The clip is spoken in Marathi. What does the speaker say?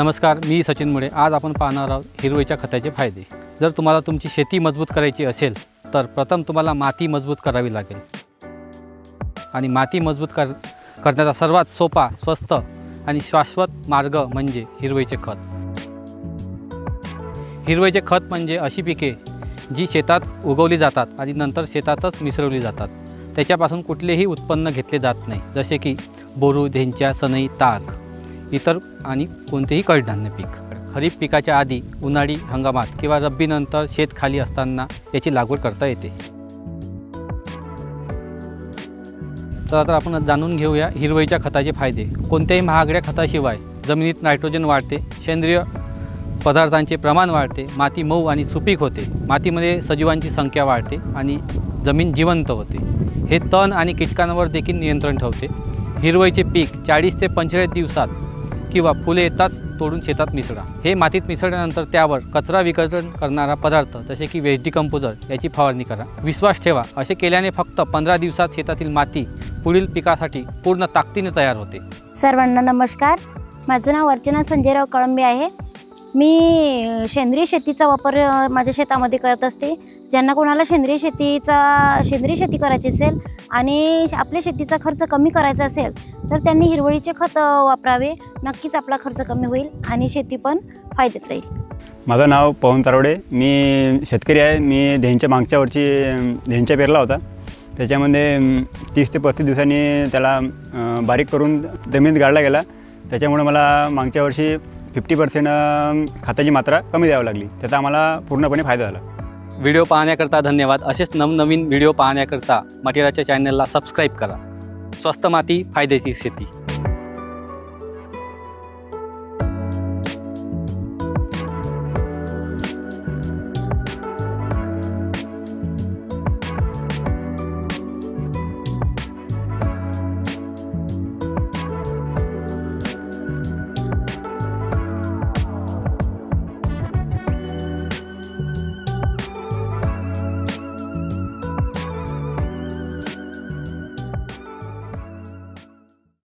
नमस्कार, मी सचिन मुळे। आज आपण पाहणार आहोत हिरवळीच्या खताचे फायदे। जर तुम्हाला तुमची शेती मजबूत करायची असेल तर प्रथम तुम्हाला माती मजबूत करावी लागेल आणि माती मजबूत करण्याचा सर्वात सोपा, स्वस्त आणि शाश्वत मार्ग म्हणजे हिरवळीचे खत। हिरवळीचे खत म्हणजे अशी पिके जी शेतात उगवली जातात आणि नंतर शेतातच मिसळली जातात। त्याच्यापासून कुठलेही उत्पन्न घेतले जात नाही, जसे की बोरू, धेंच्या, सनई, ताग, इतर आणि कोणतेही कडधान्य पीक। खरीप पिकाच्या आधी उन्हाळी हंगामात किंवा रब्बीनंतर शेत खाली असताना याची लागवड करता येते। तर आता आपण जाणून घेऊया हिरवळीच्या खताचे फायदे। कोणत्याही महागड्या खताशिवाय जमिनीत नायट्रोजन वाढते, सेंद्रिय पदार्थांचे प्रमाण वाढते, माती मऊ आणि सुपीक होते, मातीमध्ये सजीवांची संख्या वाढते आणि जमीन जिवंत होते। हे तण आणि कीटकांवर देखील नियंत्रण ठेवते। हिरवळीचे पीक 40 ते 45 दिवसात किंवा फुले येताच तोडून शेतात मिसळा। हे मातीत मिसळल्यानंतर त्यावर कचरा विघटन करणारा पदार्थ जसे की वेस्ट डिकंपोजर याची फवारणी करा। विश्वास ठेवा, असे केल्याने फक्त 15 दिवसात शेतातील माती पुढील पिकासाठी पूर्ण ताकदीने तयार होते। सर्वांना नमस्कार, माझं नाव अर्चना संजयराव कळंबे आहे। मी सेंद्रिय शेतीचा वापर माझ्या शेतामध्ये करत असते। ज्यांना कोणाला सेंद्रिय शेती करायची असेल आणि आपल्या शेतीचा खर्च कमी करायचा असेल तर त्यांनी हिरवळीचे खत वापरावे। नक्कीच आपला खर्च कमी होईल आणि शेती पण फायद्यात राहील। माझं नाव पवन तारोडे, मी शेतकरी आहे। मी धेंच्या मागच्या वर्षी धेंच्या पेरला होता। त्याच्यामध्ये 30 ते 35 दिवसांनी त्याला बारीक करून जमिनीत गाडला गेला। त्याच्यामुळे मला मागच्या वर्षी 50% खताची मात्रा कमी द्यावी लागली। त्याचा आम्हाला पूर्णपणे फायदा झाला। व्हिडिओ पाहण्याकरता धन्यवाद। असेच नवनवीन व्हिडिओ पाहण्याकरता मटेरियाच्या चॅनलला सबस्क्राईब करा। स्वस्त माती, फायद्याची शेती।